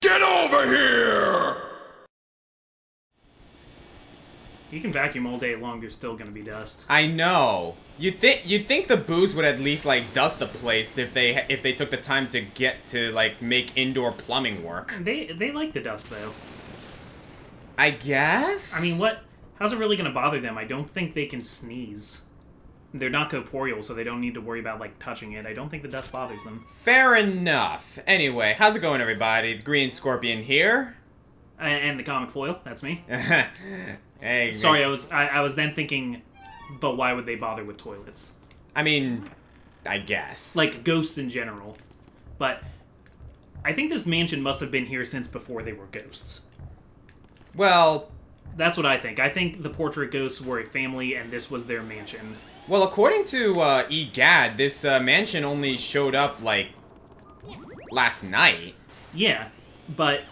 Get over here! You can vacuum all day long, there's still gonna be dust. I know. You'd think the booze would at least like dust the place if they took the time to get to like make indoor plumbing work. They like the dust though. I guess. I mean, how's it really gonna bother them? I don't think they can sneeze. They're not corporeal, so they don't need to worry about like touching it. I don't think the dust bothers them. Fair enough. Anyway, how's it going, everybody? The Green Scorpion here. And the comic foil, that's me. Hey. Sorry, I was then thinking, but why would they bother with toilets? I mean, I guess. Like ghosts in general. But I think this mansion must have been here since before they were ghosts. Well, that's what I think. I think the portrait ghosts were a family, and this was their mansion. Well, according to EGAD, this mansion only showed up like last night. Yeah, but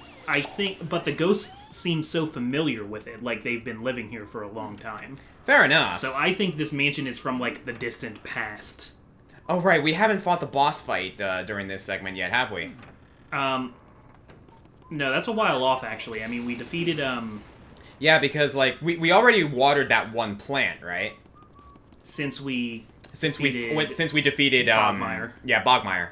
but the ghosts seem so familiar with it, like they've been living here for a long time. Fair enough. So I think this mansion is from, like, the distant past. Oh, right, we haven't fought the boss fight during this segment yet, have we? No, that's a while off, actually. I mean, we defeated, Yeah, because, like, we already watered that one plant, right? Since we defeated Bogmire. Yeah, Bogmire.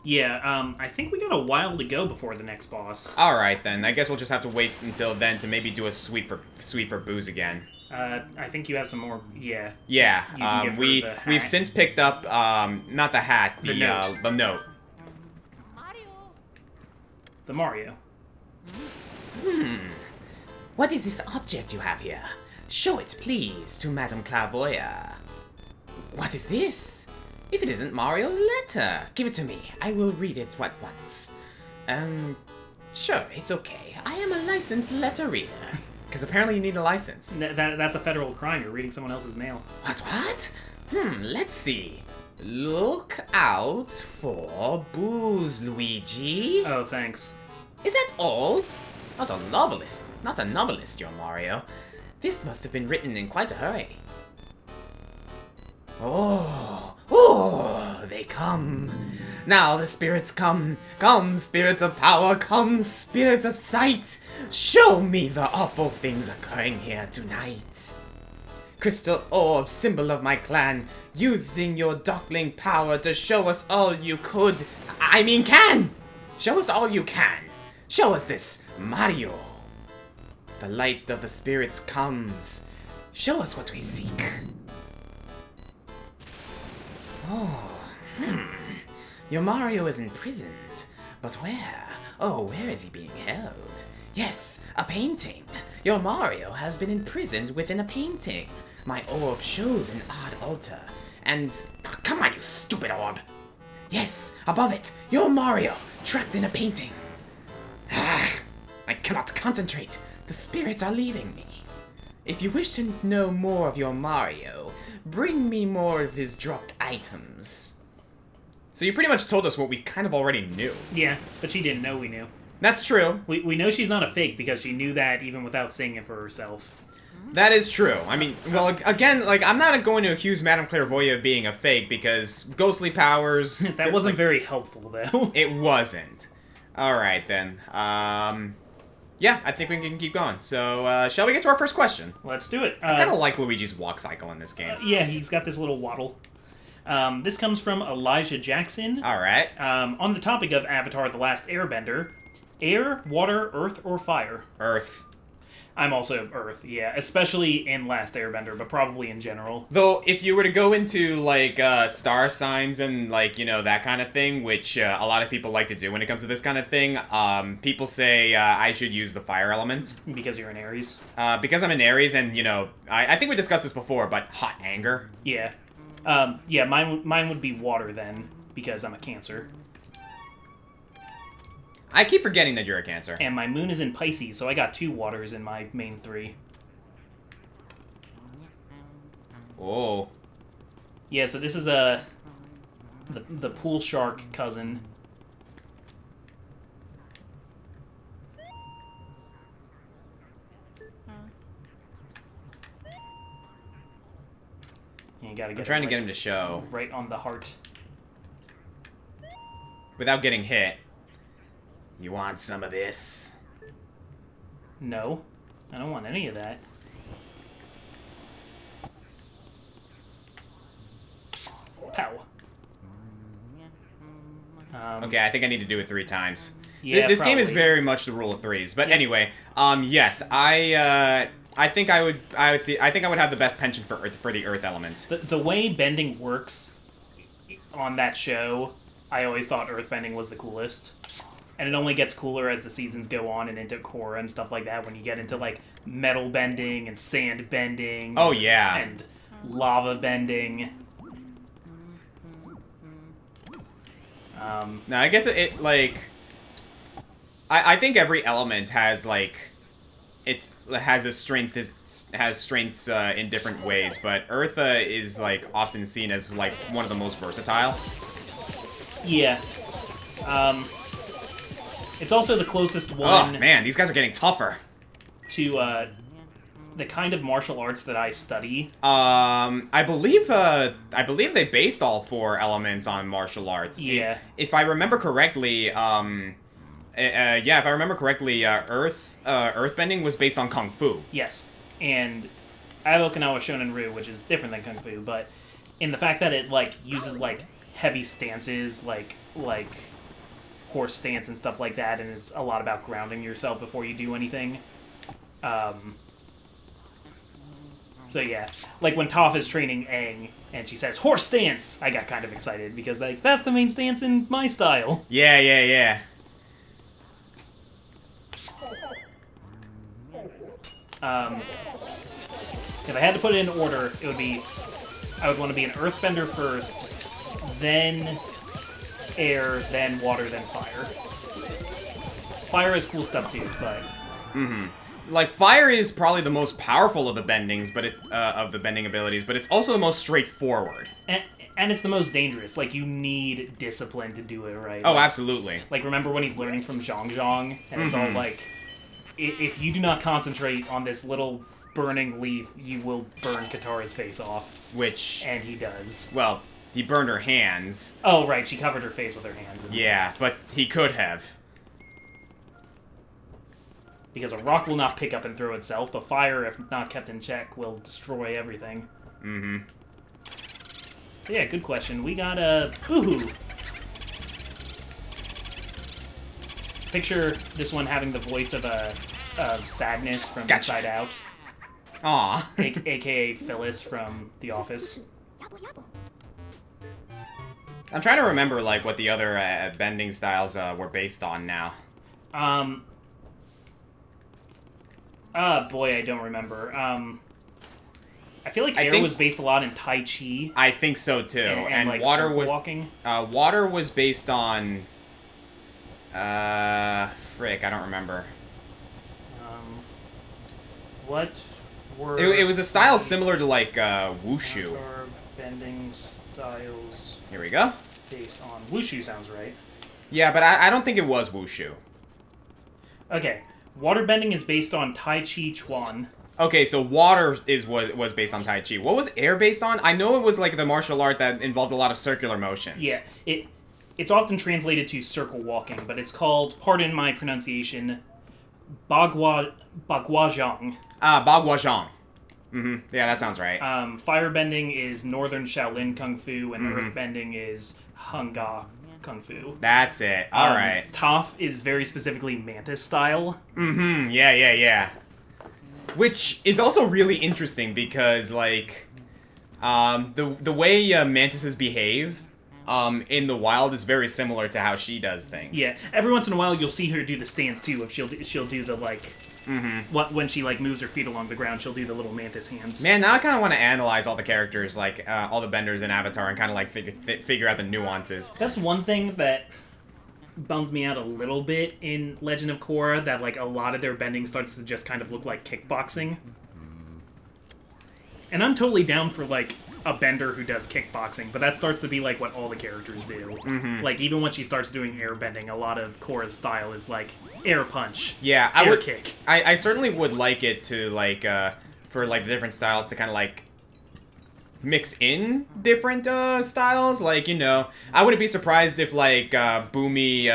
Yeah, I think we got a while to go before the next boss. Alright, then. I guess we'll just have to wait until then to maybe do a sweep for booze again. I think you have some more, yeah. Yeah, we've since picked up, not the hat, the note. The note. The Mario. What is this object you have here? Show it, please, to Madame Clairvoya. What is this? If it isn't Mario's letter, give it to me. I will read it at once. Sure, it's okay. I am a licensed letter reader. Because apparently you need a license. That's a federal crime. You're reading someone else's mail. What? Let's see. Look out for booze, Luigi. Oh, thanks. Is that all? Not a novelist, your Mario. This must have been written in quite a hurry. Oh, they come. Now the spirits come. Come, spirits of power, come, spirits of sight. Show me the awful things occurring here tonight. Crystal orb, symbol of my clan, using your darkling power to show us all you could. Can! Show us all you can. Show us this, Mario. The light of the spirits comes. Show us what we seek. Your Mario is imprisoned. But where? Oh, where is he being held? Yes, a painting. Your Mario has been imprisoned within a painting. My orb shows an odd altar. And... oh, come on, you stupid orb! Yes, above it, your Mario, trapped in a painting. I cannot concentrate. The spirits are leaving me. If you wish to know more of your Mario, bring me more of his dropped items. So you pretty much told us what we kind of already knew. Yeah, but she didn't know we knew. That's true. We know she's not a fake because she knew that even without saying it for herself. That is true. I mean, well, again, like, I'm not going to accuse Madame Clairvoya of being a fake because ghostly powers... That wasn't very helpful, though. It wasn't. Alright, then. Yeah, I think we can keep going. So, shall we get to our first question? Let's do it. I kind of like Luigi's walk cycle in this game. Yeah, he's got this little waddle. This comes from Elijah Jackson. Alright. On the topic of Avatar: The Last Airbender, air, water, earth, or fire? Earth. I'm also Earth, yeah. Especially in Last Airbender, but probably in general. Though, if you were to go into, like, star signs and, like, you know, that kind of thing, which a lot of people like to do when it comes to this kind of thing, people say I should use the fire element. Because you're an Aries? Because I'm an Aries, and, you know, I think we discussed this before, but hot anger. Yeah. Yeah, mine would be water, then, because I'm a Cancer. I keep forgetting that you're a Cancer. And my moon is in Pisces, so I got 2 waters in my main 3. Oh. Yeah, so this is the pool shark cousin. You gotta get I'm trying to get him to show. Right on the heart. Without getting hit. You want some of this? No. I don't want any of that. Pow. Okay, I think I need to do it 3 times. Yeah, This game is probably. very much the rule of 3s. But anyway, yes, I think I would have the best penchant for the earth element. The way bending works on that show, I always thought earthbending was the coolest. And it only gets cooler as the seasons go on and into Korra and stuff like that when you get into, like, metal bending and sand bending. Oh, yeah. And lava bending. Now, I get to it, like... I think every element has, like... has strengths in different ways, but Eartha is, like, often seen as, like, one of the most versatile. Yeah. It's also the closest one... Oh, man, these guys are getting tougher. ...to, the kind of martial arts that I study. I believe they based all 4 elements on martial arts. Yeah. If I remember correctly, earthbending was based on Kung Fu. Yes. And I have Okinawa Shonen Ryu, which is different than Kung Fu, but in the fact that it, like, uses, like, heavy stances, like horse stance and stuff like that, and it's a lot about grounding yourself before you do anything. So yeah, like when Toph is training Aang and she says horse stance, I got kind of excited because like that's the main stance in my style. Yeah, yeah, yeah. If I had to put it in order, it would be I would want to be an earthbender first, then air, then water, then fire. Fire is cool stuff too, but Like, fire is probably the most powerful of the bendings, but of the bending abilities, but it's also the most straightforward. And it's the most dangerous. Like, you need discipline to do it right. Oh, like, absolutely. Like, remember when he's learning from Zhang Zhang, and it's all like, if you do not concentrate on this little burning leaf, you will burn Katara's face off. Which, And he does. well, he burned her hands. Oh, right, she covered her face with her hands. Yeah, but he could have. Because a rock will not pick up and throw itself, but fire, if not kept in check, will destroy everything. So yeah, good question. We got a Boohoo. Picture this one having the voice of Sadness from Gotcha. Inside Out, Aw. aka Phyllis from The Office. I'm trying to remember, like, what the other bending styles were based on now. Boy, I don't remember. I feel like I air think- was based a lot in Tai Chi. I think so, too. And like water circle was... walking. Water was based on... frick, I don't remember. What were... It was a style similar to, like, Wushu. Bending styles Here we go. based on... Wushu sounds right. Yeah, but I don't think it was Wushu. Okay. Waterbending is based on Tai Chi Chuan. Okay, so water was based on Tai Chi. What was air based on? I know it was, like, the martial art that involved a lot of circular motions. Yeah, it's often translated to circle walking, but it's called, pardon my pronunciation, Baguazhang. Baguazhang. Yeah, that sounds right. Firebending is Northern Shaolin Kung Fu, and earthbending is Hanga Kung Fu. That's it. Alright. Toph is very specifically Mantis style. Yeah, yeah, yeah. Which is also really interesting because, like, the way Mantises behave in the wild is very similar to how she does things. Yeah, every once in a while you'll see her do the stance too. If she'll do the like, when she like moves her feet along the ground, she'll do the little mantis hands. Man, now I kind of want to analyze all the characters, like all the benders in Avatar, and kind of like figure out the nuances. That's one thing that bummed me out a little bit in Legend of Korra, that like a lot of their bending starts to just kind of look like kickboxing. And I'm totally down for like a bender who does kickboxing, but that starts to be like what all the characters do. Like even when she starts doing air bending, a lot of Korra's style is like air punch, Yeah, air kick. I certainly would like it to like for like the different styles to kind of like mix in different styles. Like, you know, I wouldn't be surprised if like Boomy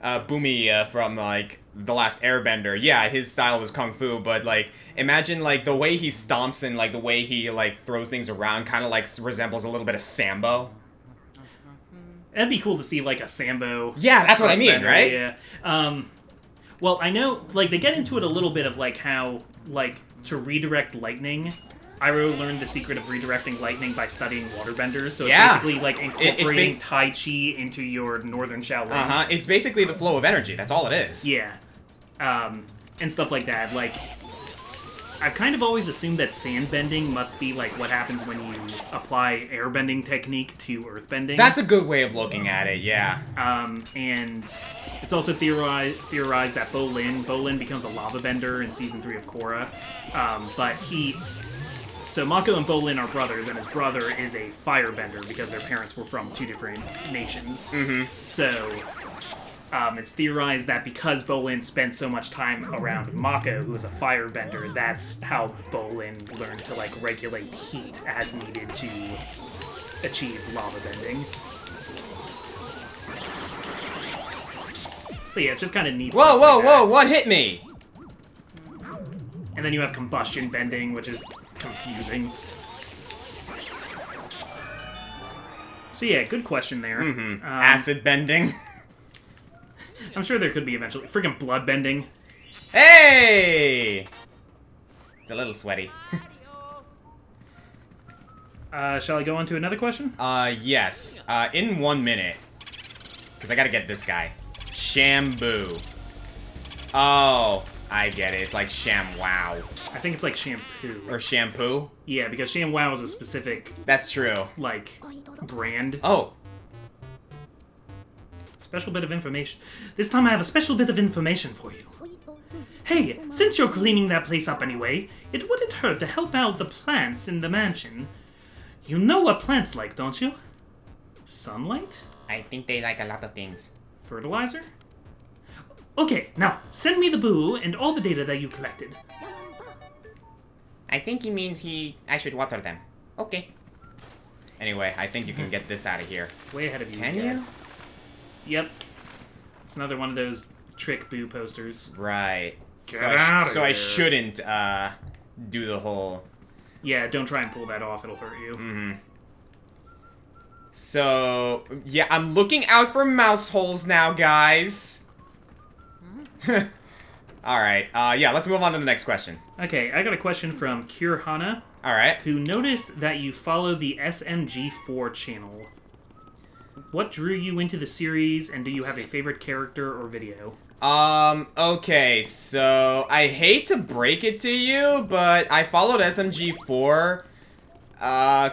Boomy from, like, The Last Airbender. Yeah, his style was Kung Fu, but, like, imagine, like, the way he stomps and, like, the way he, like, throws things around kind of, like, resembles a little bit of Sambo. It'd be cool to see, like, a Sambo. Yeah, that's what I mean, Bender, right? Yeah. Well, I know, like, they get into it a little bit of, like, how, like, to redirect lightning, Iroh learned the secret of redirecting lightning by studying waterbenders, so it's basically, like, incorporating Tai Chi into your Northern Shaolin. Uh-huh, it's basically the flow of energy, that's all it is. Yeah. And stuff like that. Like, I've kind of always assumed that sandbending must be, like, what happens when you apply airbending technique to earthbending. That's a good way of looking at it, yeah. And it's also theorized that Bolin becomes a lava bender in Season 3 of Korra. So Mako and Bolin are brothers, and his brother is a firebender because their parents were from 2 different nations. Mm-hmm. So it's theorized that because Bolin spent so much time around Mako, who is a firebender, that's how Bolin learned to, like, regulate heat as needed to achieve lava bending. So yeah, it's just kind of neat. Whoa, what hit me? And then you have combustion bending, which is confusing. So yeah, good question there. Mm-hmm. Acid bending. I'm sure there could be eventually. Freaking blood bending. Hey! It's a little sweaty. Shall I go on to another question? Yes. In 1 minute. Because I gotta get this guy. Shamboo. Oh, I get it. It's like ShamWow. I think it's like shampoo. Or shampoo? Yeah, because ShamWow is a specific, That's true. like, brand. Oh. Special bit of information. This time I have a special bit of information for you. Hey, since you're cleaning that place up anyway, it wouldn't hurt to help out the plants in the mansion. You know what plants like, don't you? Sunlight? I think they like a lot of things. Fertilizer? Okay, now, send me the boo and all the data that you collected. I think he means I should water them. Okay. Anyway, I think you can get this out of here. Way ahead of you. Can you? Yep. It's another one of those trick boo posters. Right. Get out of so I here. shouldn't, do the whole... Yeah, don't try and pull that off, it'll hurt you. Mm-hmm. So, yeah, I'm looking out for mouse holes now, guys. Alright, yeah, let's move on to the next question. Okay, I got a question from Cure Hana, Alright. who noticed that you follow the SMG4 channel. What drew you into the series, and do you have a favorite character or video? Okay, so I hate to break it to you, but I followed SMG4,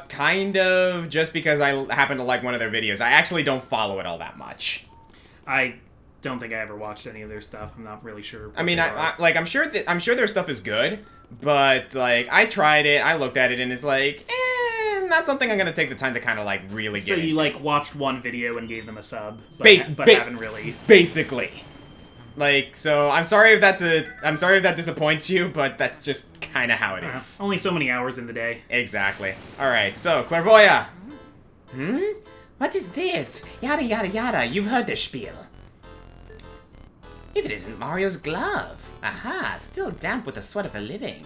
kind of just because I happen to like one of their videos. I actually don't follow it all that much. I don't think I ever watched any of their stuff. I'm not really sure. I mean, I'm sure their stuff is good, but, like, I tried it, I looked at it, and it's like, not something I'm gonna take the time to kind of, like, really get So you, into. like, watched one video and gave them a sub, but haven't really. Basically. Like, so, I'm sorry if that disappoints you, but that's just kind of how it is. Only so many hours in the day. Exactly. Alright, so, Clairvoya. What is this? Yada yada yada, you've heard the spiel. If it isn't Mario's glove. Aha, still damp with the sweat of the living.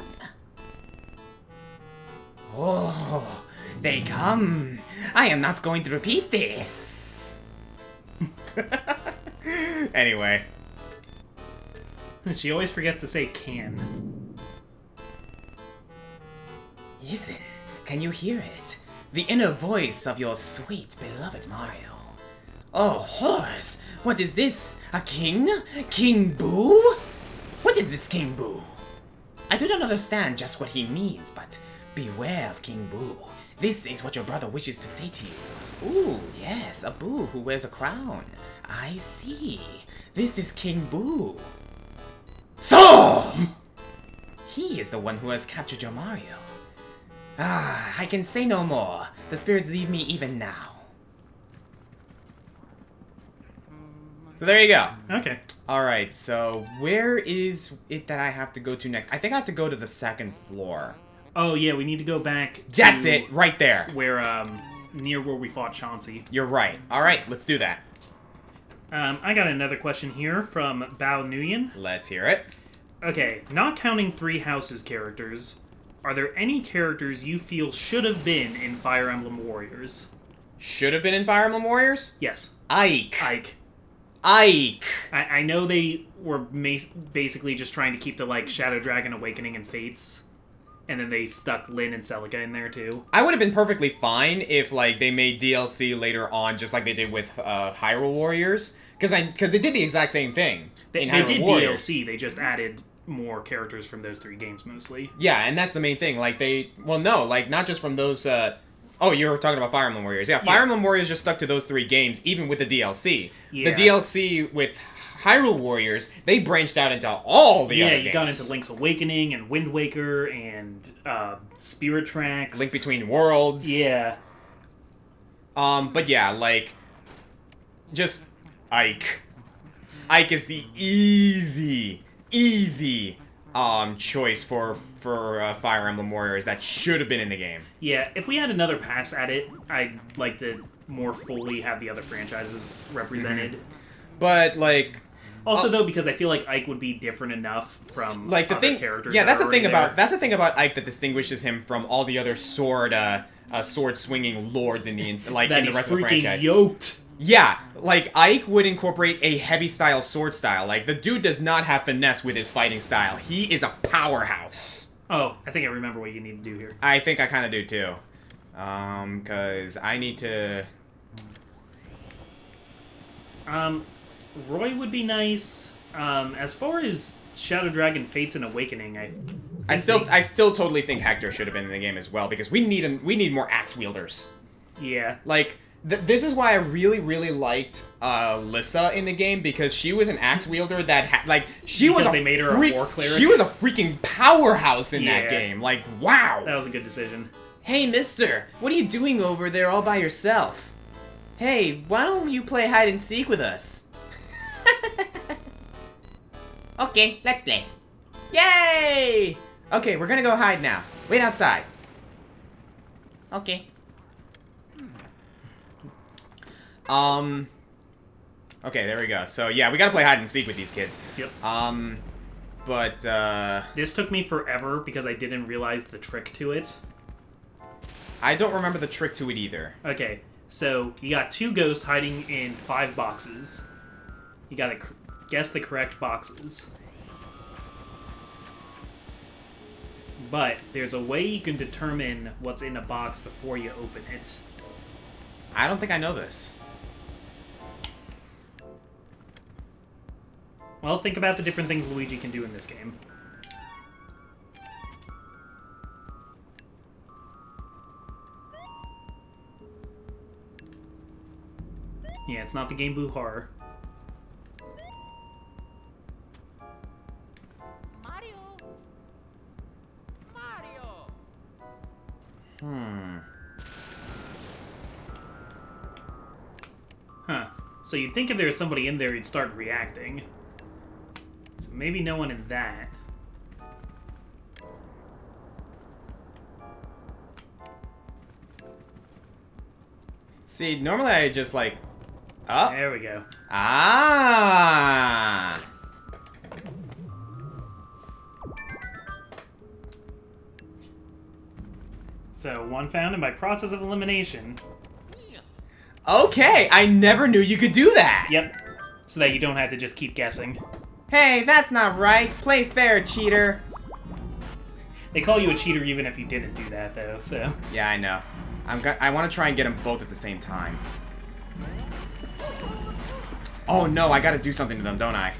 Oh, they come. I am not going to repeat this. Anyway. She always forgets to say can. Listen, can you hear it? The inner voice of your sweet, beloved Mario. Oh, horrors! What is this? A king? King Boo? What is this King Boo? I do not understand just what he means, but beware of King Boo. This is what your brother wishes to say to you. Ooh, yes, a Boo who wears a crown. I see. This is King Boo. So! He is the one who has captured your Mario. Ah, I can say no more. The spirits leave me even now. So there you go. Okay. Alright, so where is it that I have to go to next? I think I have to go to the 2nd floor. Oh, yeah, we need to go back to That's it, right there. where, near where we fought Chauncey. You're right. Alright, let's do that. I got another question here from Bao Nguyen. Let's hear it. Okay, not counting Three Houses characters, are there any characters you feel should have been in Fire Emblem Warriors? Should have been in Fire Emblem Warriors? Yes. Ike. I know they were basically just trying to keep the, like, Shadow Dragon Awakening and Fates, and then they stuck Lyn and Celica in there, too. I would have been perfectly fine if, like, they made DLC later on, just like they did with Hyrule Warriors, because they did the exact same thing. They did Warriors. DLC, they just added more characters from those 3 games, mostly. Yeah, and that's the main thing. Like, not just from those, oh, you were talking about Fire Emblem Warriors. Yeah, Fire Emblem Warriors just stuck to those 3 games, even with the DLC. Yeah. The DLC with Hyrule Warriors, they branched out into all the other games. Yeah, you got into Link's Awakening, and Wind Waker, and Spirit Tracks. Link Between Worlds. Yeah. But yeah, like, just Ike. Ike is the easy choice for Fire Emblem Warriors that should have been in the game. Yeah, if we had another pass at it, I'd like to more fully have the other franchises represented. But, like... Also, though, because I feel like Ike would be different enough from like the other thing, characters. Yeah, that's the thing there. that's the thing about Ike that distinguishes him from all the other sword swinging lords in the rest of the franchise. Yoked. Yeah, like, Ike would incorporate a heavy style sword style. Like, the dude does not have finesse with his fighting style. He is a powerhouse. Oh, I think I remember what you need to do here. I think I kind of do, too. Because I need to... Roy would be nice. As far as Shadow Dragon Fates and Awakening, I still totally think Hector should have been in the game as well, because we need more axe wielders. Yeah. Like... this is why I really liked Lissa in the game, because she was an axe wielder that they made her a war cleric. She was a freaking powerhouse in that game. Like, wow. That was a good decision. Hey, mister, what are you doing over there all by yourself? Hey, why don't you play hide and seek with us? Okay, let's play. Yay! Okay, we're gonna go hide now. Wait outside. Okay. Okay, there we go. So, yeah, we gotta play hide and seek with these kids. Yep. But, This took me forever because I didn't realize the trick to it. I don't remember the trick to it either. Okay, so you got 2 ghosts hiding in 5 boxes. You gotta guess the correct boxes. But there's a way you can determine what's in a box before you open it. I don't think I know this. Well, think about the different things Luigi can do in this game. Yeah, it's not the Game Boo horror. Huh. So you'd think if there was somebody in there, he'd start reacting. So maybe no one in that. See, normally I just, like... Oh. There we go. Ah! So, 1 found, and by process of elimination... Okay, I never knew you could do that! Yep. So that you don't have to just keep guessing. Hey, that's not right. Play fair, cheater. They call you a cheater even if you didn't do that, though, so... Yeah, I know. I want to try and get them both at the same time. Oh no, I gotta do something to them, don't I?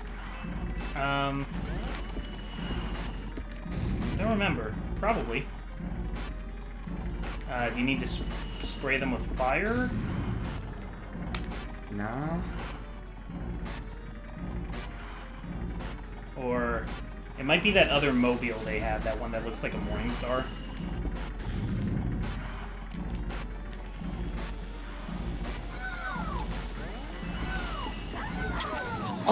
Don't remember. Probably. Do you need to spray them with fire? No. Or... It might be that other mobile they have, that one that looks like a morning star.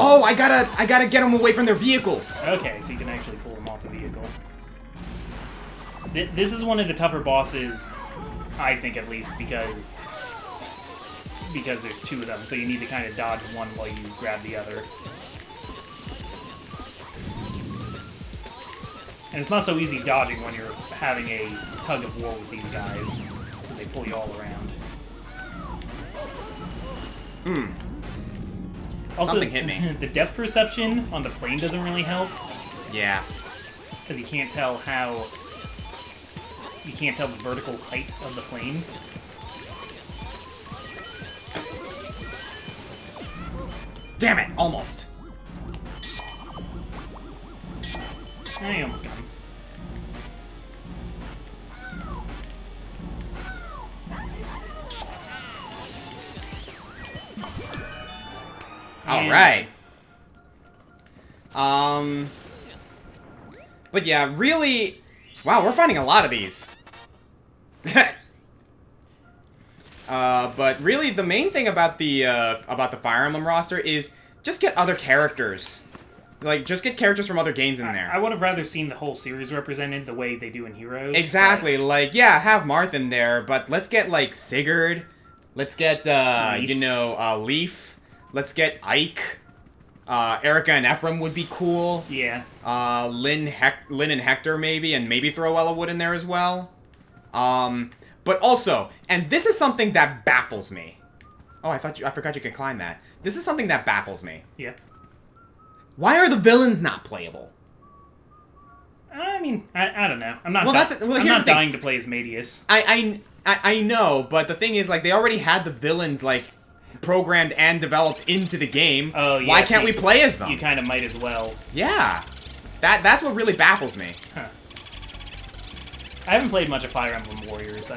Oh, I gotta get them away from their vehicles. Okay, so you can actually pull them off the vehicle. This is one of the tougher bosses, I think at least, because because there's two of them, so you need to kind of dodge one while you grab the other. And it's not so easy dodging when you're having a tug of war with these guys, because they pull you all around. Also, Something hit me. The depth perception on the plane doesn't really help, Yeah. because you can't tell how... You can't tell the vertical height of the plane. Damn it! Almost. You almost got him. All right. But yeah, really... Wow, we're finding a lot of these. But really, the main thing about the Fire Emblem roster is just get other characters. Like, just get characters from other games in there. I would have rather seen the whole series represented the way they do in Heroes. Exactly. Like, yeah, have Marth in there, but let's get, like, Sigurd. Let's get, Leaf. you know, Leaf. Let's get Ike. Erica and Ephraim would be cool. Yeah. Lynn and Hector, maybe, and maybe throw Ellawood in there as well. But also, and this is something that baffles me. Oh, I forgot you could climb that. This is something that baffles me. Yeah. Why are the villains not playable? I mean, I don't know. I'm not, Well, I'm here's not the thing. dying to play as Medius. I know, but the thing is, like, they already had the villains, like, programmed and developed into the game. Oh, yeah. Why can't we play as them? You kind of might as well. Yeah. That's what really baffles me. Huh. I haven't played much of Fire Emblem Warriors.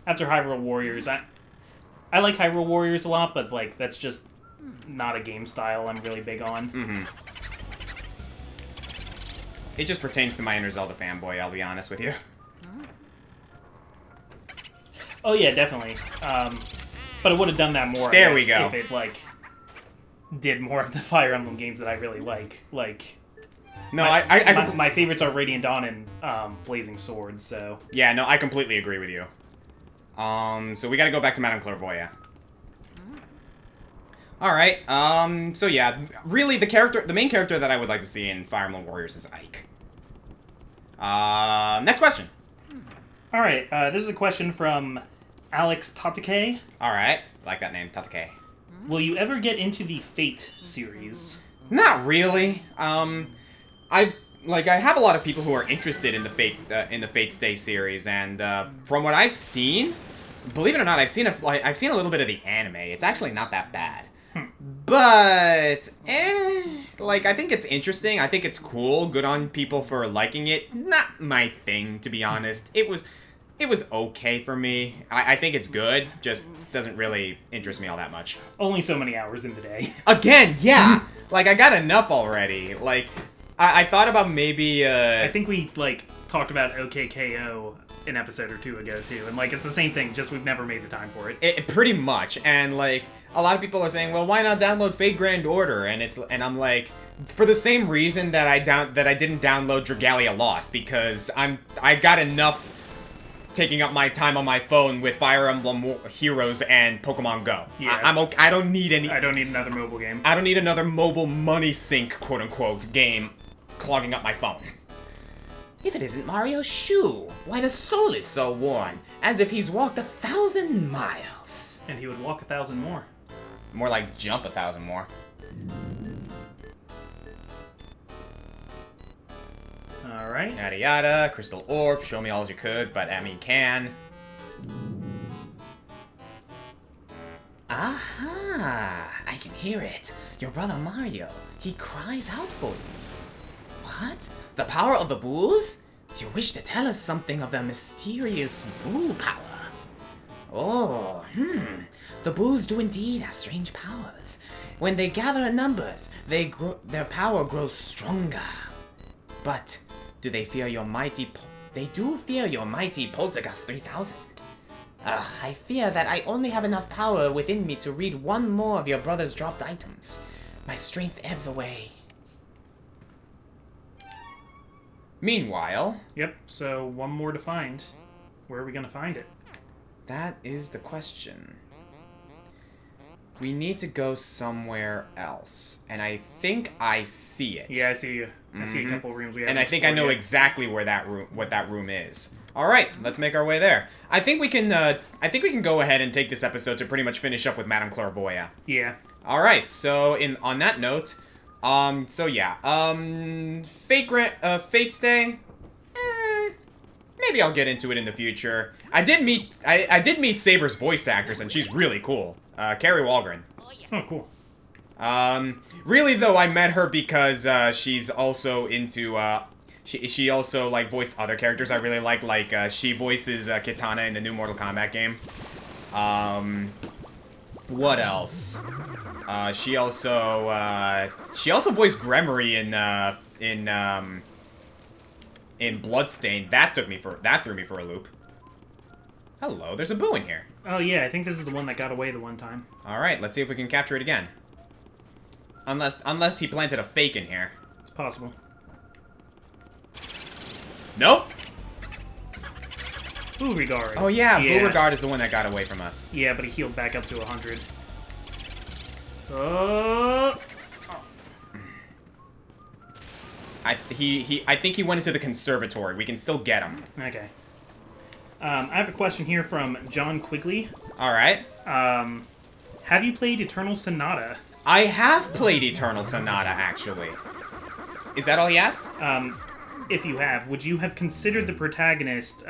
After Hyrule Warriors, I like Hyrule Warriors a lot, but, like, that's just not a game style I'm really big on. Mm-hmm. It just pertains to my inner Zelda fanboy, I'll be honest with you. Oh, yeah, definitely. But it would have done that more, There we go. if it, like, did more of the Fire Emblem games that I really like. Like, No, my favorites are Radiant Dawn and Blazing Swords, so... Yeah, no, I completely agree with you. So we gotta go back to Madame Clairvoya. Alright, so yeah, really the main character that I would like to see in Fire Emblem Warriors is Ike. Next question. Alright, this is a question from Alex Tatake. Alright, like that name, Tatake. Will you ever get into the Fate series? Not really. I have a lot of people who are interested in the Fate Stay series, and from what I've seen, believe it or not, I've seen a little bit of the anime. It's actually not that bad. But like, I think it's interesting. I think it's cool. Good on people for liking it. Not my thing, to be honest. It was okay for me. I think it's good. Just doesn't really interest me all that much. Only so many hours in the day. Again, yeah. Like, I got enough already. Like, I thought about maybe, I think we, like, talked about OKKO an episode or two ago, too. And, like, it's the same thing, just we've never made the time for it. Pretty much. And, like, a lot of people are saying, well, why not download Fate Grand Order? And I'm like, for the same reason that I didn't download Dragalia Lost, because I got enough taking up my time on my phone with Fire Emblem Heroes and Pokemon Go. Yeah. I'm okay. I don't need another mobile game. I don't need another mobile money sink, quote-unquote, game clogging up my phone. If it isn't Mario's shoe, why the sole is so worn, as if he's walked 1,000 miles. And he would walk 1,000 more. More like jump 1,000 more. Alright. Yada yada, Crystal Orb, show me all as you could, but I mean can. Aha! I can hear it. Your brother Mario. He cries out for you. What? The power of the Boos? You wish to tell us something of the mysterious Boo power. Oh, The Boos do indeed have strange powers. When they gather in numbers, their power grows stronger. But do they fear your mighty... They do fear your mighty Poltergust 3000. I fear that I only have enough power within me to read one more of your brother's dropped items. My strength ebbs away. Meanwhile... Yep, so one more to find. Where are we gonna find it? That is the question. we need to go somewhere else. And I think I see it. Yeah, I see you. I see a couple rooms we haven't And I think I know explored yet. exactly where what that room is. All right, let's make our way there. I think we can go ahead and take this episode to pretty much finish up with Madame Clairvoya. Yeah. All right, so on that note, so yeah, Fate's Day. Maybe I'll get into it in the future. I did meet Saber's voice actress, and she's really cool. Carrie Walgren. Oh, cool. Really though, I met her because she's also into she also like voiced other characters I really like she voices Kitana in the new Mortal Kombat game. What else? She also voiced Gremory in Bloodstained. That threw me for a loop. Hello, there's a boo in here. Oh, yeah, I think this is the one that got away the one time. All right, let's see if we can capture it again. Unless he planted a fake in here. It's possible. Nope. Beauregard. Oh yeah, Beauregard is the one that got away from us. Yeah, but he healed back up to 100. Oh. I think he went into the conservatory. We can still get him. Okay. I have a question here from John Quigley. All right. Have you played Eternal Sonata? I have played Eternal Sonata, actually. Is that all he asked? If you have, would you have considered the protagonist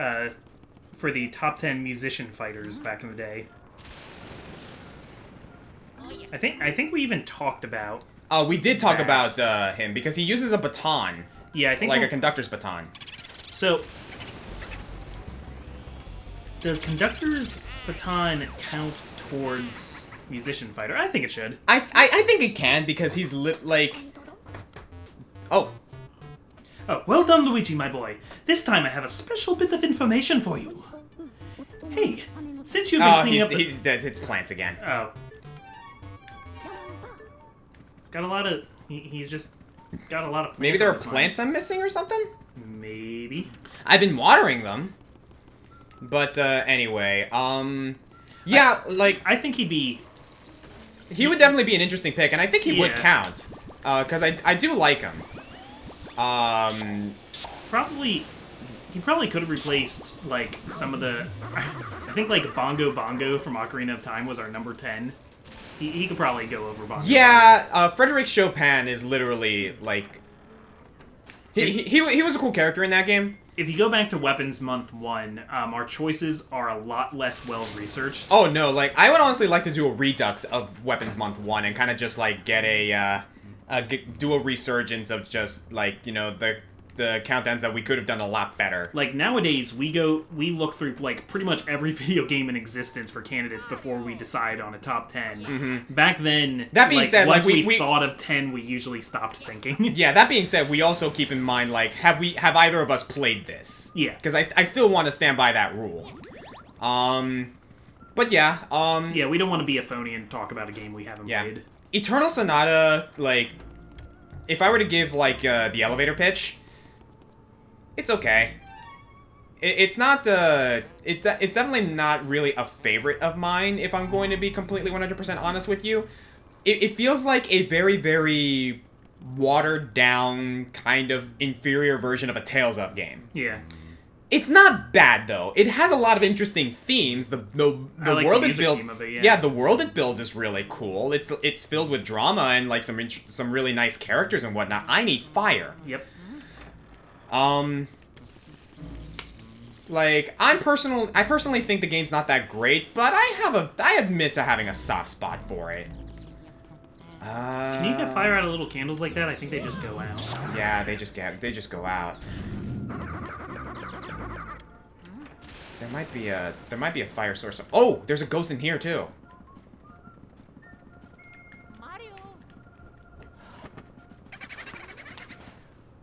for the top 10 musician fighters back in the day? I think we even talked about. We did talk about him because he uses a baton. Yeah, I think like a conductor's baton. So, does conductor's baton count towards musician fighter? I think it should. I think it can because he's like. Oh. Oh, well done, Luigi, my boy. This time I have a special bit of information for you. Hey, since you've been cleaning up it's plants again. Oh. He's got a lot of... He's just got a lot of plants. Maybe there are on his plants I'm missing or something? Maybe. I've been watering them. But, anyway, yeah, I think he'd be... He would definitely be an interesting pick, and I think he would Yeah. count. Because I do like him. Probably... He probably could have replaced, like, some of the... I think, like, Bongo Bongo from Ocarina of Time was our number 10. He could probably go over Bongo Yeah, Bongo. Frederic Chopin is literally, like... He was a cool character in that game. If you go back to Weapons Month 1, our choices are a lot less well-researched. Oh, no, like, I would honestly like to do a redux of Weapons Month 1 and kind of just, like, get do a resurgence of just, like, you know, the countdowns that we could have done a lot better. Like, nowadays, we look through, like, pretty much every video game in existence for candidates before we decide on a top 10. Mm-hmm. Back then, that being said, once like, we thought of 10, we usually stopped thinking. Yeah, that being said, we also keep in mind, like, have either of us played this? Yeah. Because I still want to stand by that rule. But yeah, Yeah, we don't want to be a phony and talk about a game we haven't played. Eternal Sonata, like, if I were to give, like, the elevator pitch, it's okay. It's not, it's definitely not really a favorite of mine, if I'm going to be completely 100% honest with you. It feels like a very, very watered-down, kind of inferior version of a Tales of game. Yeah. It's not bad, though. It has a lot of interesting themes. The I like world the it builds, theme of it, yeah. the world it builds is really cool. It's filled with drama and like some really nice characters and whatnot. I need fire. Yep. Like I personally think the game's not that great, but I admit to having a soft spot for it. Can you get fire out of little candles like that? I think they just go out. Yeah, they just go out. There might be a fire source. Oh, there's a ghost in here too.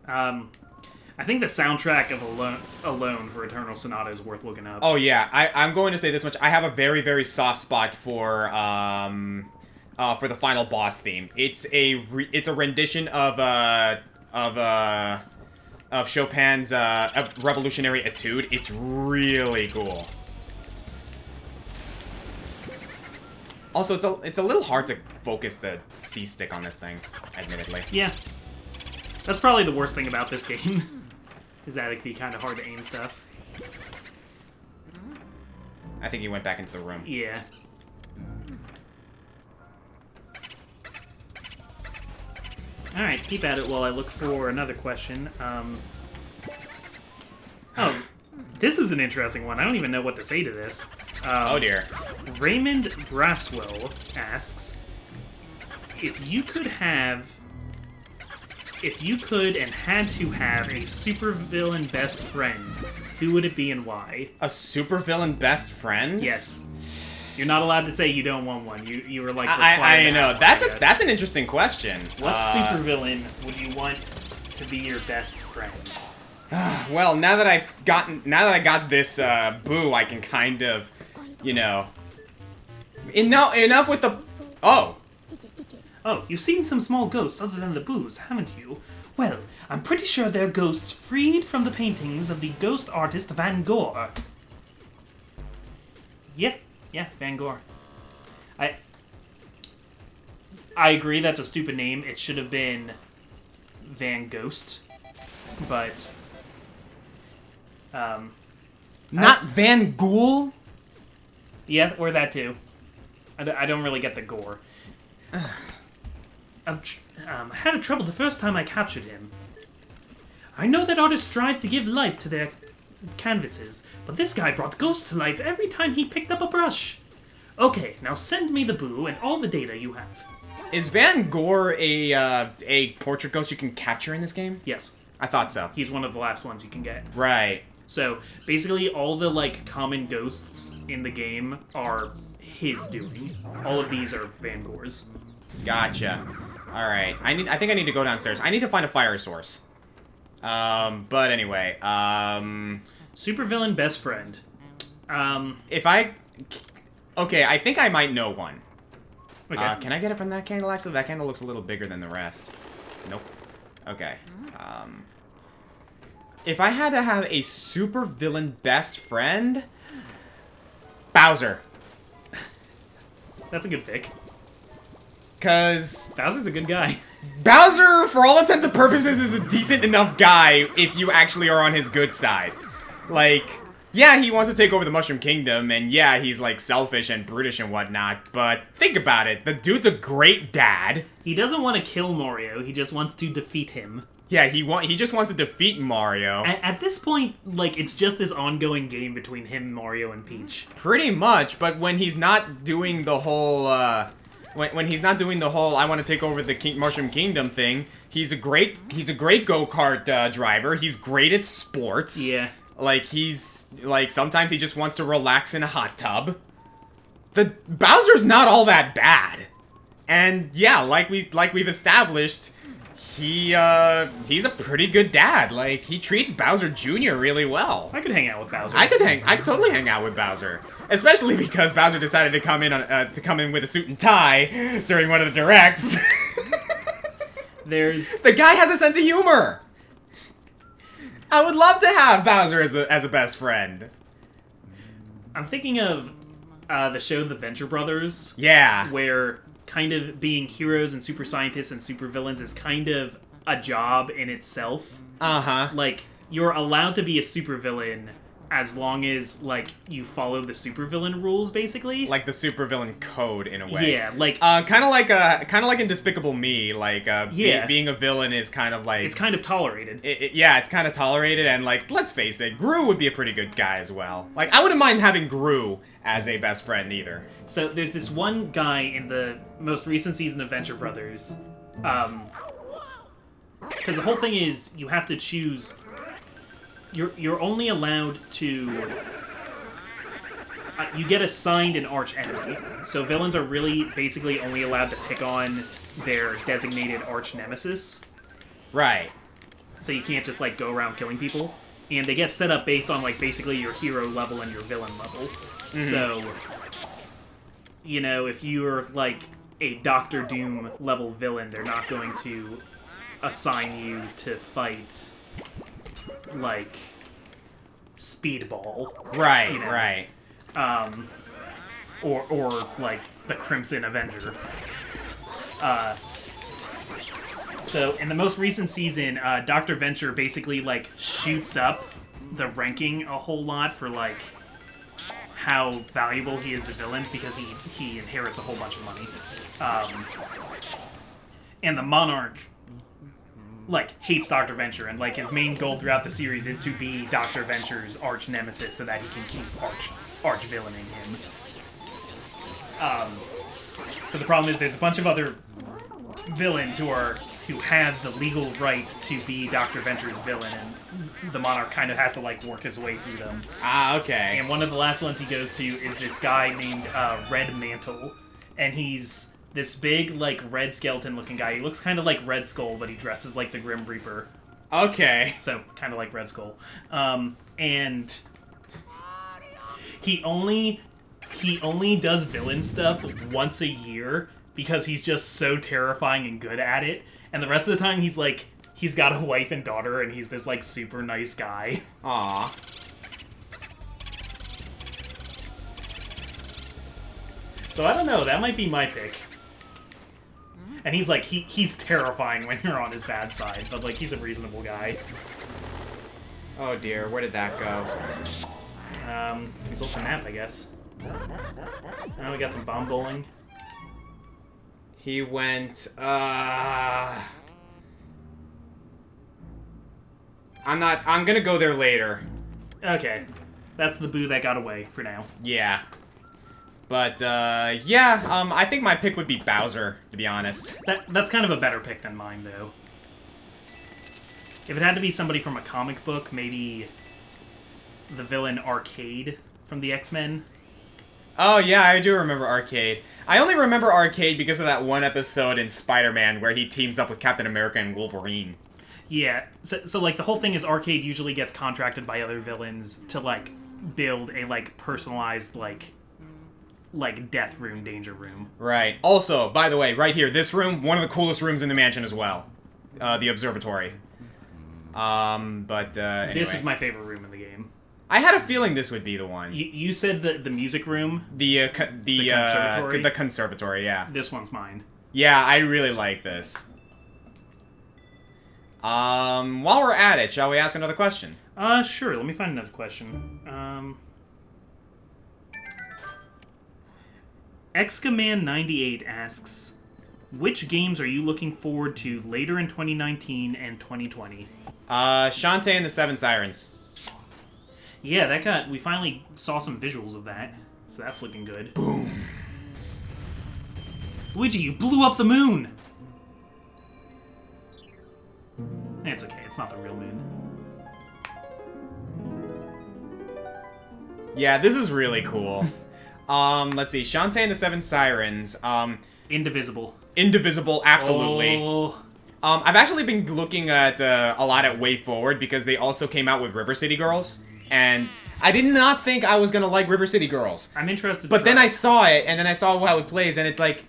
I think the soundtrack of Alone for Eternal Sonata is worth looking up. Oh yeah, I'm going to say this much. I have a very, very soft spot for the final boss theme. It's a rendition of Chopin's Revolutionary Etude. It's really cool. Also, it's a little hard to focus the C stick on this thing, admittedly. Yeah. That's probably the worst thing about this game. Is that it can be kind of hard to aim stuff. I think he went back into the room. Yeah. Alright, keep at it while I look for another question. Oh, this is an interesting one. I don't even know what to say to this. Oh dear. Raymond Braswell asks, if you could and had to have a supervillain best friend, who would it be and why? A supervillain best friend? Yes. You're not allowed to say you don't want one. You were like, I required to know. have one, I guess. That's an interesting question. What supervillain would you want to be your best friend? Well, now that I got this boo, I can kind of, you know, enough with the. Oh, you've seen some small ghosts other than the boos, haven't you? Well, I'm pretty sure they're ghosts freed from the paintings of the ghost artist Van Gogh. Yeah, Van Gogh. I agree that's a stupid name. It should have been Van Ghost, but not Van Gogh. Yeah, or that too. I don't really get the gore. I had trouble the first time I captured him. I know that artists strive to give life to their canvases, but this guy brought ghosts to life every time he picked up a brush. Okay, now send me the boo and all the data you have. Is Van Gogh a portrait ghost you can capture in this game? Yes. I thought so. He's one of the last ones you can get. Right. So, basically all the, like, common ghosts in the game are his doing. All of these are Van Gogh's. Gotcha. Alright. I think I need to go downstairs. I need to find a fire source. But anyway, Supervillain best friend. Okay, I think I might know one. Okay. Can I get it from that candle, actually? That candle looks a little bigger than the rest. Nope. Okay. If I had to have a supervillain best friend... Bowser. That's a good pick. Because... Bowser's a good guy. Bowser, for all intents and purposes, is a decent enough guy if you actually are on his good side. Like, yeah, he wants to take over the Mushroom Kingdom, and yeah, he's, like, selfish and brutish and whatnot, but think about it. The dude's a great dad. He doesn't want to kill Mario, he just wants to defeat him. Yeah, he just wants to defeat Mario. At this point, like, it's just this ongoing game between him, Mario, and Peach. Pretty much, but when he's not doing the whole, when he's not doing the whole I want to take over the Mushroom Kingdom thing, he's a great go-kart driver. He's great at sports. Yeah. Like, sometimes he just wants to relax in a hot tub. Bowser's not all that bad. And yeah, like we've established, he's a pretty good dad. Like, he treats Bowser Jr. really well. I could hang out with Bowser. I could totally hang out with Bowser. Especially because Bowser decided to come in with a suit and tie during one of the directs. The guy has a sense of humor. I would love to have Bowser as a best friend. I'm thinking of the show The Venture Brothers. Yeah. Where kind of being heroes and super scientists and super villains is kind of a job in itself. Uh-huh. Like, you're allowed to be a supervillain as long as, like, you follow the supervillain rules, basically. Like the supervillain code, in a way. Yeah, like... kind of like in Despicable Me, like, yeah. being a villain is kind of like... It's kind of tolerated. Yeah, it's kind of tolerated, and, like, let's face it, Gru would be a pretty good guy as well. Like, I wouldn't mind having Gru as a best friend, either. So, there's this one guy in the most recent season of Venture Brothers, because the whole thing is, you have to choose... You're only allowed to... you get assigned an arch enemy. So villains are really basically only allowed to pick on their designated arch nemesis. Right. So you can't just, like, go around killing people. And they get set up based on, like, basically your hero level and your villain level. Mm-hmm. So, you know, if you're, like, a Doctor Doom level villain, they're not going to assign you to fight... like Speedball. Right, you know? right. Or like the Crimson Avenger. So in the most recent season, Dr. Venture basically like shoots up the ranking a whole lot for like how valuable he is to villains because he inherits a whole bunch of money. And the Monarch like hates Dr. Venture, and like his main goal throughout the series is to be Dr. Venture's arch nemesis so that he can keep arch villaining him. So the problem is there's a bunch of other villains who have the legal right to be Dr. Venture's villain, and the Monarch kind of has to like work his way through them. Ah, okay. And one of the last ones he goes to is this guy named Red Mantle, and he's this big, like, red skeleton-looking guy. He looks kind of like Red Skull, but he dresses like the Grim Reaper. Okay. So, kind of like Red Skull. And he only does villain stuff once a year because he's just so terrifying and good at it. And the rest of the time, he's got a wife and daughter, and he's this, like, super nice guy. Aw. So, I don't know. That might be my pick. And he's like, he's terrifying when you're on his bad side, but like, he's a reasonable guy. Oh dear, where did that go? Consult the map, I guess. Now we got some bomb bowling. He went, I'm gonna go there later. Okay. That's the boo that got away for now. Yeah. But, yeah, I think my pick would be Bowser, to be honest. That's kind of a better pick than mine, though. If it had to be somebody from a comic book, maybe the villain Arcade from the X-Men. Oh, yeah, I do remember Arcade. I only remember Arcade because of that one episode in Spider-Man where he teams up with Captain America and Wolverine. Yeah, so like, the whole thing is Arcade usually gets contracted by other villains to, like, build a, like, personalized, like death room, danger room. Right. Also, by the way, right here, this room, one of the coolest rooms in the mansion as well. The observatory. Anyway. This is my favorite room in the game. I had a feeling this would be the one. You said the music room? The conservatory? The conservatory, yeah. This one's mine. Yeah, I really like this. While we're at it, shall we ask another question? Sure. Let me find another question. Xcommand98 asks, which games are you looking forward to later in 2019 and 2020? Shantae and the Seven Sirens. Yeah, we finally saw some visuals of that, so that's looking good. Boom. Luigi, you blew up the moon! It's okay, it's not the real moon. Yeah, this is really cool. Let's see. Shantae and the Seven Sirens. Indivisible. Indivisible, absolutely. Oh. I've actually been looking at a lot at Way Forward because they also came out with River City Girls, and I did not think I was gonna like River City Girls. I'm interested. But then I saw it, and then I saw how it plays, and it's like,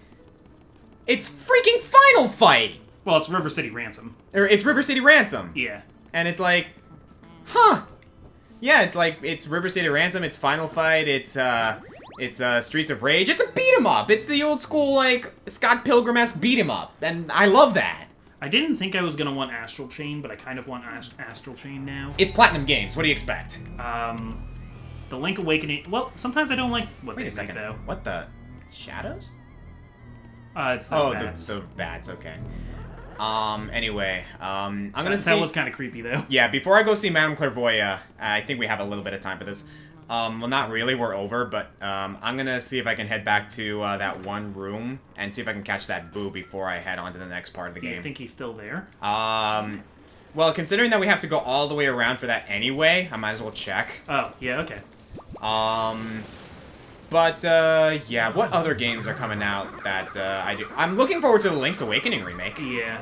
it's freaking Final Fight. Well, it's River City Ransom. Or it's River City Ransom. Yeah. And it's like, huh? Yeah, it's like it's River City Ransom. It's Final Fight. It's Streets of Rage. It's a beat 'em up. It's the old school like Scott Pilgrim-esque beat 'em up, and I love that. I didn't think I was gonna want Astral Chain, but I kind of want Astral Chain now. It's Platinum Games. What do you expect? The Link Awakening. Well, sometimes I don't like what Wait they a second. make, though. What the shadows? It's those Oh, bats. the bats. Okay. Anyway, I'm gonna see. That was kind of creepy, though. Yeah, before I go see Madame Clairvoya, I think we have a little bit of time for this. Well, not really, we're over, but I'm gonna see if I can head back to that one room and see if I can catch that boo before I head on to the next part of the Do game. you think he's still there? Well, considering that we have to go all the way around for that anyway, I might as well check. Oh, yeah, okay. Yeah, what other games are coming out that I do? I'm looking forward to the Link's Awakening remake. Yeah.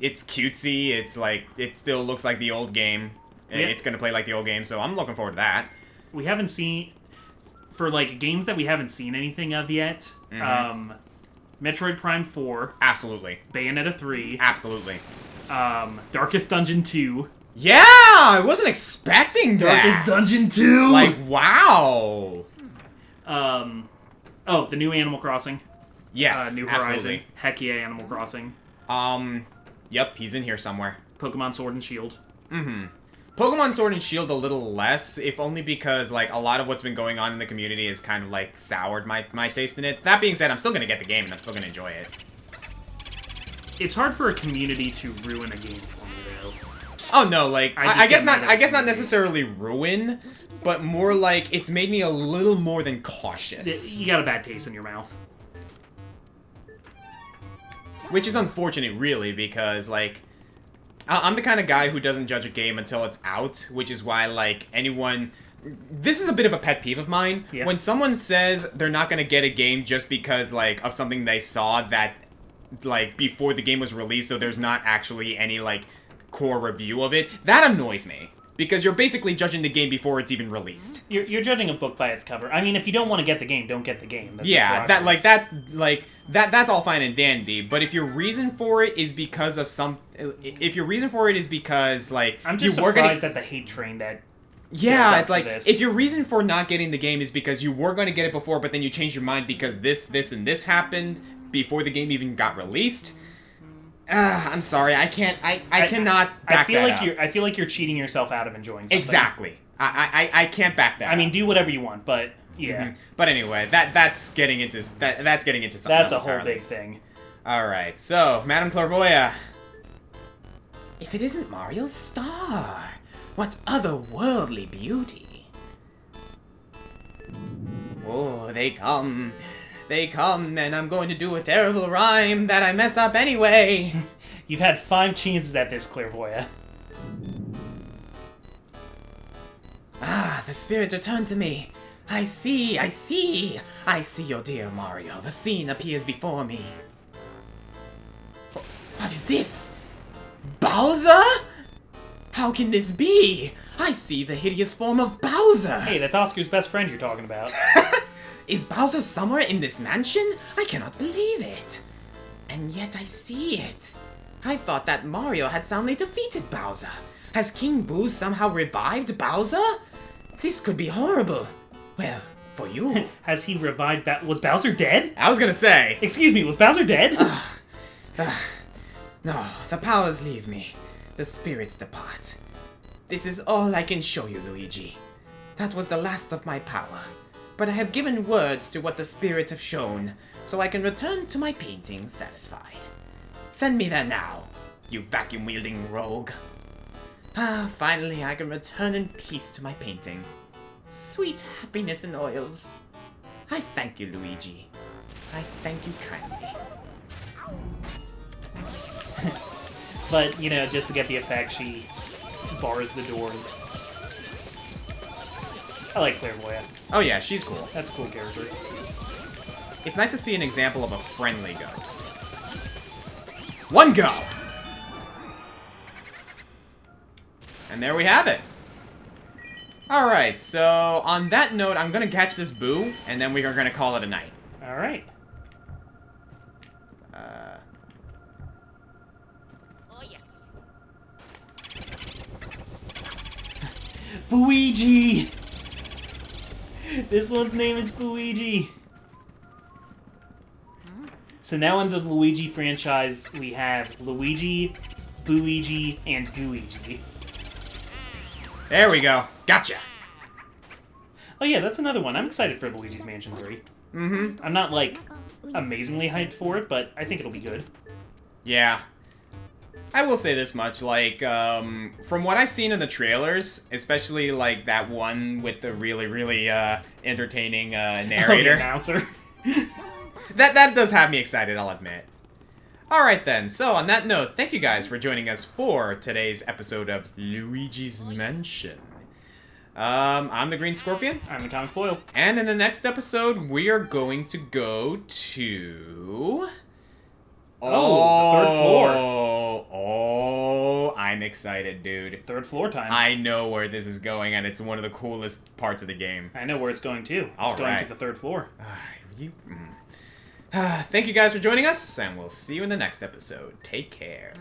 It's cutesy, it's like, it still looks like the old game. Yeah. It's gonna play like the old game, so I'm looking forward to that. We haven't seen... For, like, games that we haven't seen anything of yet, Metroid Prime 4. Absolutely. Bayonetta 3. Absolutely. Darkest Dungeon 2. Yeah! I wasn't expecting that! Darkest Dungeon 2! Like, wow! Oh, the new Animal Crossing. Yes, New Horizon. absolutely. Heck yeah, Animal Crossing. Yep, he's in here somewhere. Pokemon Sword and Shield. Pokemon Sword and Shield a little less, if only because, like, a lot of what's been going on in the community has kind of, like, soured my taste in it. That being said, I'm still gonna get the game, and I'm still gonna enjoy it. It's hard for a community to ruin a game for me, though. Oh, no, like, I guess just not, I guess not get mad at necessarily ruin, but more like, it's made me a little more than cautious. You got a bad taste in your mouth. Which is unfortunate, really, because, like, I'm the kind of guy who doesn't judge a game until it's out, which is why, like, anyone... This is a bit of a pet peeve of mine. Yeah. When someone says they're not going to get a game just because, like, of something they saw that, like, before the game was released, so there's not actually any, like, core review of it, that annoys me. Because you're basically judging the game before it's even released. You're judging a book by its cover. I mean, if you don't want to get the game, don't get the game. That's Yeah, your prerogative. that's all fine and dandy, but if your reason for it is because of like, I'm just you were surprised gonna... at the hate train that... Yeah, builds it's up like, to this. if your reason for not getting the game is because you were going to get it before, but then you changed your mind because this, and this happened before the game even got released... I'm sorry, I cannot back that up. I feel like you're cheating yourself out of enjoying something. Exactly. I can't back that I mean, up. do whatever you want, but yeah. Mm-hmm. But anyway, that's getting into something That's else a whole entirely. big thing. Alright, so, Madame Clairvoya. If it isn't Mario's star, what otherworldly beauty. Oh, they come, and I'm going to do a terrible rhyme that I mess up anyway. You've had 5 chances at this, Clairvoya. Ah, the spirits return to me. I see your dear Mario. The scene appears before me. What is this? Bowser? How can this be? I see the hideous form of Bowser. Hey, that's Oscar's best friend you're talking about. Is Bowser somewhere in this mansion? I cannot believe it. And yet I see it. I thought that Mario had soundly defeated Bowser. Has King Boo somehow revived Bowser? This could be horrible. Well, for you. Has he revived Was Bowser dead? I was gonna say. Excuse me, was Bowser dead? No, the powers leave me. The spirits depart. This is all I can show you, Luigi. That was the last of my power. But I have given words to what the spirits have shown, so I can return to my painting satisfied. Send me that now, you vacuum-wielding rogue. Ah, finally I can return in peace to my painting. Sweet happiness in oils. I thank you, Luigi. I thank you kindly. But, you know, just to get the effect, she bars the doors. I like Clairvoya. Oh yeah, she's cool. That's a cool character. It's nice to see an example of a friendly ghost. One go! And there we have it. Alright, so on that note, I'm gonna catch this Boo, and then we are gonna call it a night. Alright. Luigi! This one's name is Luigi. So now in the Luigi franchise, we have Luigi, Booigi, and Gooigi. There we go. Gotcha. Oh yeah, that's another one. I'm excited for Luigi's Mansion 3. Mm-hmm. I'm not, like, amazingly hyped for it, but I think it'll be good. Yeah. I will say this much, like, from what I've seen in the trailers, especially, like, that one with the really, really, entertaining, narrator. The announcer. That does have me excited, I'll admit. Alright then, so on that note, thank you guys for joining us for today's episode of Luigi's Mansion. I'm the Green Scorpion. I'm the Comic Foil. And in the next episode, we are going to go to... Oh, the third floor. Oh, I'm excited, dude. Third floor time. I know where this is going, and it's one of the coolest parts of the game. I know where it's going to. All It's going right. to the third floor. Thank you guys for joining us, and we'll see you in the next episode. Take care.